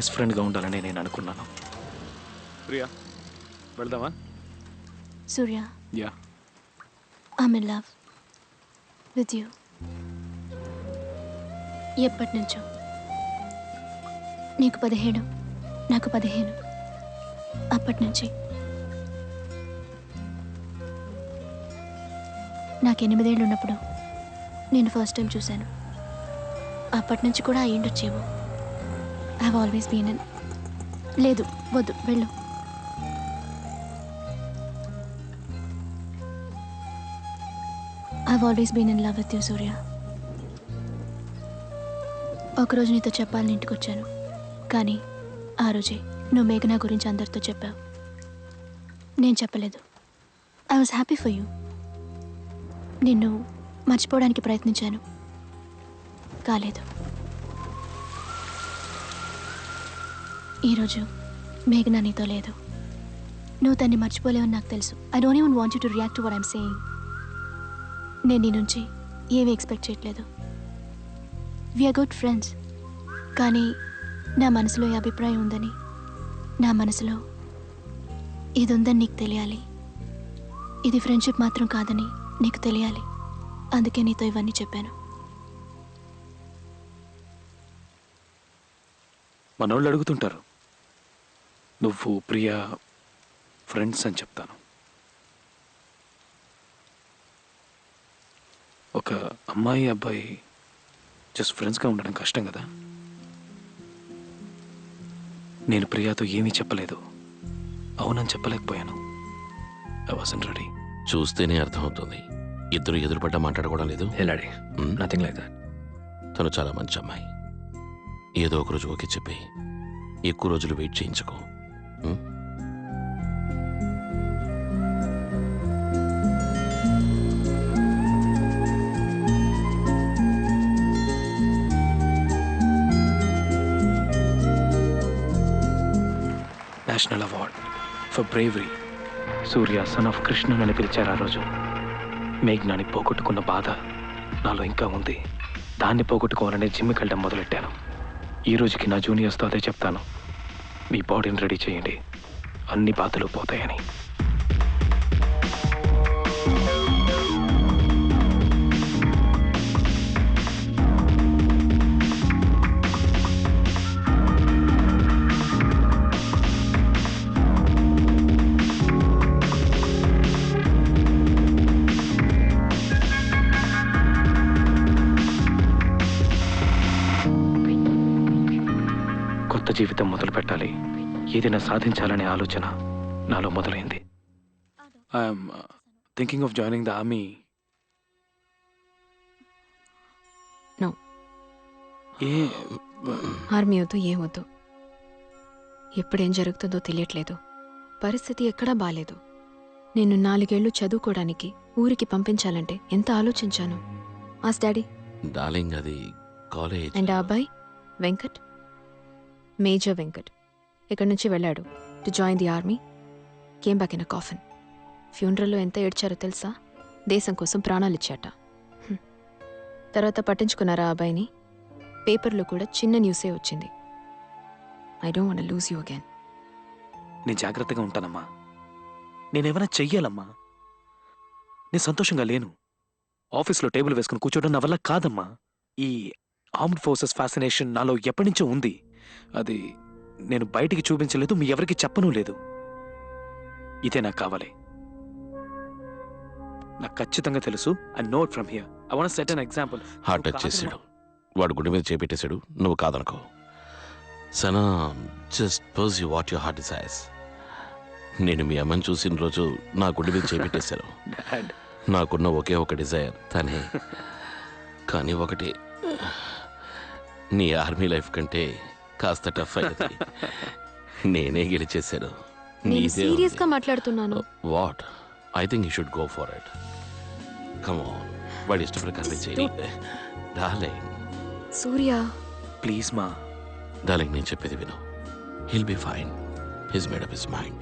Best ఫ్రెండ్గా ఉండాలని నేను అనుకున్నాను. ప్రియా, వెళ్దామా? Surya, yeah, I'm in love with you. ఎప్పటి నుంచో. నీకు 17, నాకు 15. అప్పటి నుంచి. నాకు 8 ఏళ్ళు ఉన్నప్పుడు నేను ఫస్ట్ టైం చూశాను. అప్పటి నుంచి కూడా అయ్యుండొచ్చేమో. I have always been in. లేదు, వద్దు, వెళ్ళు. I have always been in love with you Surya. ఒకరోజు నీతో చెప్పాలని ఇంటికి వచ్చాను, కానీ ఆ రోజే నువ్వు మేఘనా గురించి అందరితో చెప్పావు. నేను చెప్పలేదు. I was happy for you. నిన్ను మర్చిపోవడానికి ప్రయత్నించాను, కాలేదు. ఈరోజు మేఘనా నీతో లేదు. నువ్వు తన్ని మర్చిపోలేవని నాకు తెలుసు. I don't even want you to react to what I'm saying. నేను నీ నుంచి ఏమీ ఎక్స్పెక్ట్ చేయట్లేదు. We are good friends. కానీ నా మనసులో ఈ అభిప్రాయం ఉందని, నా మనసులో ఇది ఉందని నీకు తెలియాలి. ఇది ఫ్రెండ్షిప్ మాత్రం కాదని నీకు తెలియాలి. అందుకే నీతో ఇవన్నీ చెప్పాను. మనోళ్ళు అడుగుతుంటారు, నువ్వు ప్రియా ఫ్రెండ్స్ అని చెప్తాను. ఒక అమ్మాయి అబ్బాయి జస్ట్ ఫ్రెండ్స్గా ఉండడం కష్టం కదా. నేను ప్రియాతో ఏమీ చెప్పలేదు, అవునని చెప్పలేకపోయాను. I wasn't ready. చూస్తేనే అర్థమవుతుంది, ఇద్దరు ఎదురుపడ్డ మాట్లాడుకోవడం లేదు. ఎలాడి? Nothing like that. తను చాలా మంచి అమ్మాయి. ఏదో ఒక రోజు ఓకే చెప్పి ఎక్కువ రోజులు వెయిట్ చేయించుకో. National award for bravery Surya son of Krishnan అని పిలిచారు ఆ రోజు. మేఘ్నాని పోగొట్టుకున్న బాధ నాలో ఇంకా ఉంది. దాన్ని పోగొట్టుకోవాలనే జిమ్కి వెళ్ళడం మొదలెట్టాను. ఈ రోజుకి నా జూనియర్స్తో అదే చెప్తాను, మీ బాడీని రెడీ చేయండి, అన్ని బాధలు పోతాయని. కొత్త జీవితం మొదలు పెట్టాలి, ఏదైనా సాధించాలనే ఆలోచన నాలో మొదలైంది. I'm thinking of joining the army. No, ఏ ఆర్మీ వద్దు, ఏం వద్దు. ఎప్పుడేం జరుగుతుందో తెలియట్లేదు. పరిస్థితి ఎక్కడా బాలేదు. నేను 4 ఏళ్ళు చదువుకోవడానికి ఊరికి పంపించాలంటే ఎంత ఆలోచించాను. ఆస్ డాడీ. డార్లింగ్, అది కాలేజ్. అండ్ ఆ అబ్బాయి వెంకట్, మేజర్ వెంకట్, ఇక్కడి నుంచి వెళ్ళాడు to join the army. Came back in a coffin. ఫ్యూనరల్లో ఎంత ఏడ్చారో తెలుసా? దేశం కోసం ప్రాణాలు ఇచ్చాట. తర్వాత పట్టించుకున్నారా ఆ అబ్బాయిని? పేపర్లో కూడా చిన్న న్యూసే వచ్చింది. I don't want to lose you again. నేను జాగ్రత్తగా ఉంటానమ్మా. నేనేమైనా చెయ్యాలమ్మా. నేను సంతోషంగా లేను. ఆఫీస్లో టేబుల్ వేసుకుని కూర్చోవడం నా వల్ల కాదమ్మా. ఈ ఆర్మ్డ్ ఫోర్సెస్ ఫ్యాసినేషన్ నాలో ఎప్పటి నుంచో ఉంది. అది నేను బయటికి చూపించలేదు, మీ ఎవరికి చెప్పను లేదు. ఇదే నాకు కావాలి. నాకు ఖచ్చితంగా తెలుసు. I know it from here. I want to set an example. Heart touch చేశాడు, వాడు గుండె మీద చేపెట్టేశాడు. నువ్వు కాదనుకో. Sana, just pursue what your heart desires. నేను మీ అమ్మని చూసిన రోజు నా గుండె మీద చేపెట్టేశారు. నాకున్న ఒకే ఒక డిజైర్ తనే. కానీ ఒకటి, నీ ఆర్మీ లైఫ్ కంటే కాస్త టఫ్ అయ్యింది. నేనే గెలిచేశాను. నేను సీరియస్గా మాట్లాడుతున్నాను. What? I think you should go for it. Come on, వాడి ఇష్ట ప్రకారమే చేయి. డార్లింగ్. సూర్య ప్లీజ్ మా. డార్లింగ్, నేను చెప్పేది విను. He'll be fine. His made up his mind.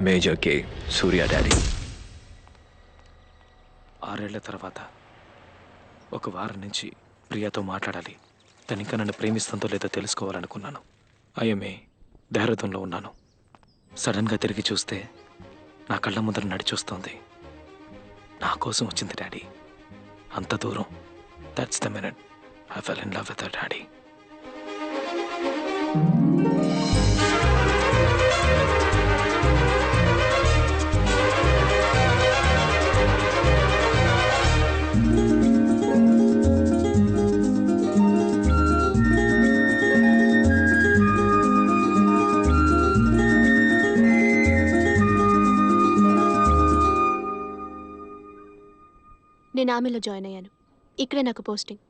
Major K Surya daddy. 6 ఏళ్ల తర్వాత ఒక వారం నుంచి ప్రియాతో మాట్లాడాలి. తను ఇంకా నన్ను ప్రేమిస్తుందో లేదో తెలుసుకోవాలనుకున్నాను. ఐఎంఏ దేహరాదూన్లో ఉన్నాను. సడన్గా తిరిగి చూస్తే నా కళ్ళ ముందర నడిచొస్తోంది. నా కోసం వచ్చింది డాడీ. అంత దూరం. That's the minute I fell in love with her daddy. నేను ఆర్మీలో జాయిన్ అయ్యాను. ఇక్కడే నాకు పోస్టింగ్.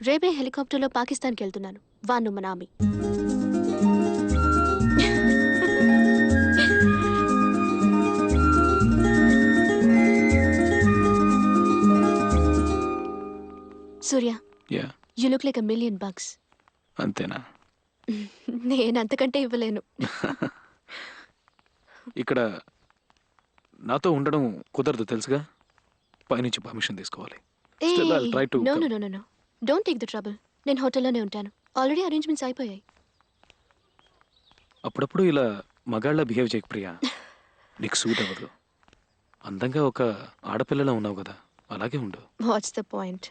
రేపే హెలికాప్టర్లో పాకిస్తాన్కి వెళ్తున్నాను. వాను మన army. Surya, yeah, you look like $1 million. అంతేనా? నేను అంతకంటే ఇవ్వలేను. ఇక్కడ నాతో ఉండడం కుదరదు తెలుసుగా. పైనుంచి పర్మిషన్ తీసుకోవాలి. Still, I'll try to no come. No no no don't take the trouble. నేను హోటల్లోనే ఉంటాను. ఆల్రెడీ అరేంజ్మెంట్స్ అయిపోయాయి. అప్పుడప్పుడు ఇలా మగాళ్ళ బిహేవ్ చేయకు ప్రియా. నీకు సూట్ అవ్వదు. అందంగా ఒక ఆడపిల్లలా ఉన్నావు కదా, అలాగే ఉండు. What's the point?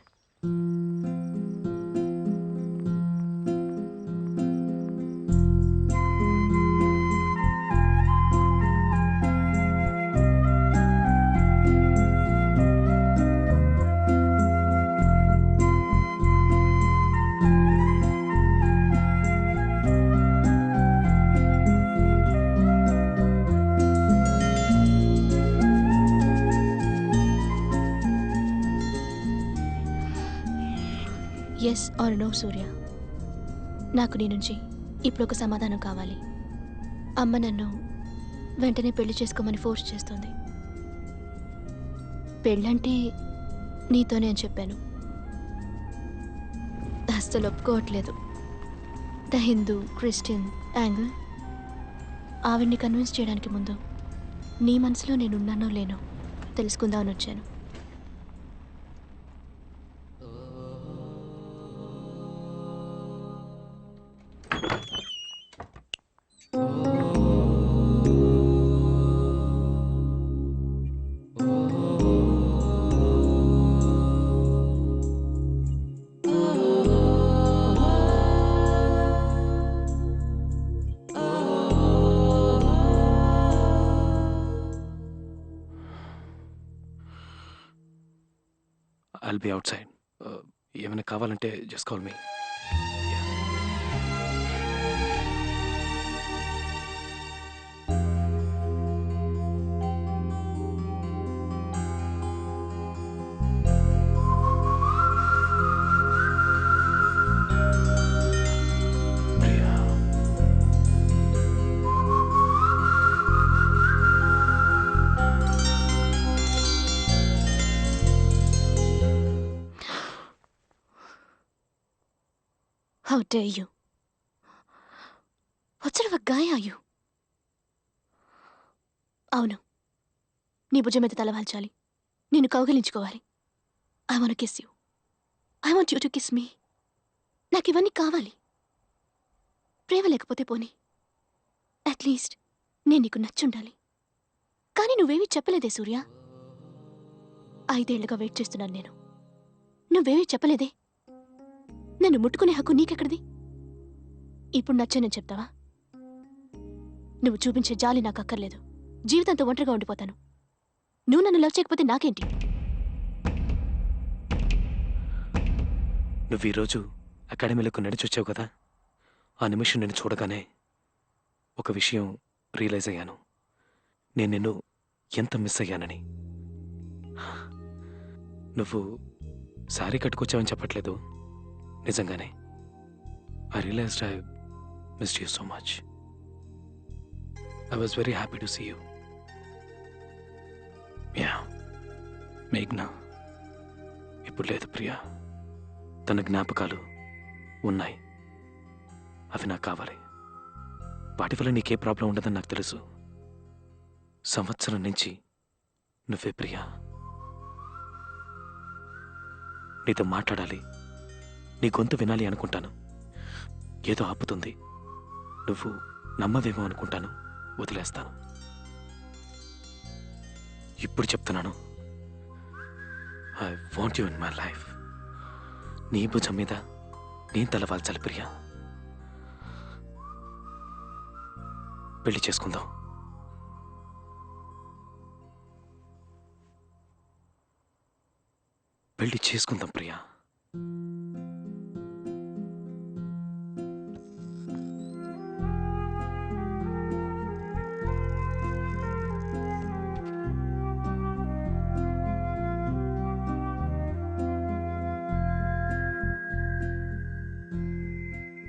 Yes or no Surya. నాకు నీ నుంచి ఇప్పుడు ఒక సమాధానం కావాలి. అమ్మ నన్ను వెంటనే పెళ్లి చేసుకోమని ఫోర్స్ చేస్తుంది. పెళ్ళంటే నీతోనే అని చెప్పాను. అస్సలు ఒప్పుకోవట్లేదు. The Hindu Christian angle. ఆవిడ్ని కన్విన్స్ చేయడానికి ముందు నీ మనసులో నేనున్నానో లేనో తెలుసుకుందామని వచ్చాను. I'll be outside. ఏమైనా కావాలంటే just call me. Priya, How dare you? What sort of a guy are you? అవును, నీ భుజం మీద తలవాల్చాలి. నిన్ను కౌగిలించుకోవాలి. I want kiss you. I want you to kiss me. నాకు ఇవన్నీ కావాలి. ప్రేమ లేకపోతే పోనీ, అట్లీస్ట్ నేను నీకు నచ్చుండాలి. కానీ నువ్వేమీ చెప్పలేదే సూర్య. 5 ఏళ్లుగా వెయిట్ చేస్తున్నాను నేను. నువ్వేమీ చెప్పలేదే. నన్ను ముట్టుకునే హక్కు నీకెక్కడిది? ఇప్పుడు నచ్చానని చెప్తావా? నువ్వు చూపించే జాలి నాకు అక్కర్లేదు. జీవితంతో ఒంటరిగా ఉండిపోతాను. నువ్వు నన్ను లవ్ చేయకపోతే నాకేంటి? నువ్వు ఈరోజు అకాడమీలకు నడిచొచ్చావు కదా, ఆ నిమిషం నేను చూడగానే ఒక విషయం రియలైజ్ అయ్యాను. నేను నిన్ను ఎంత మిస్ అయ్యానని. నువ్వు శారీ కట్టుకొచ్చావని చెప్పట్లేదు, నిజంగానే. I realised I missed you so much. I was very happy to see you. Yeah, మేఘ్నా ఇప్పుడు లేదు ప్రియా. తన జ్ఞాపకాలు ఉన్నాయి, అవి నాకు కావాలి. వాటి వల్ల నీకే ప్రాబ్లం ఉండదని నాకు తెలుసు. సంవత్సరం నుంచి నువ్వే ప్రియా. నీతో మాట్లాడాలి, నీ గొంతు వినాలి అనుకుంటాను. ఏదో ఆపుతుంది. నువ్వు నమ్మవేమో అనుకుంటాను, వదిలేస్తాను. ఇప్పుడు చెప్తున్నాను, I want you in my life. నీ భుజం మీద నేను తలవాల్చాలి ప్రియా. పెళ్లి చేసుకుందాం. పెళ్లి చేసుకుందాం ప్రియా.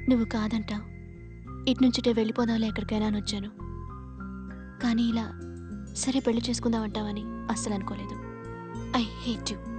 నువ్వు కాదంటావు. ఇటు నుంచిటే వెళ్ళిపోదాంలే ఎక్కడికైనా అని వచ్చాను. కానీ ఇలా సరే పెళ్లి చేసుకుందాం అంటావని అస్సలు అనుకోలేదు. I hate you.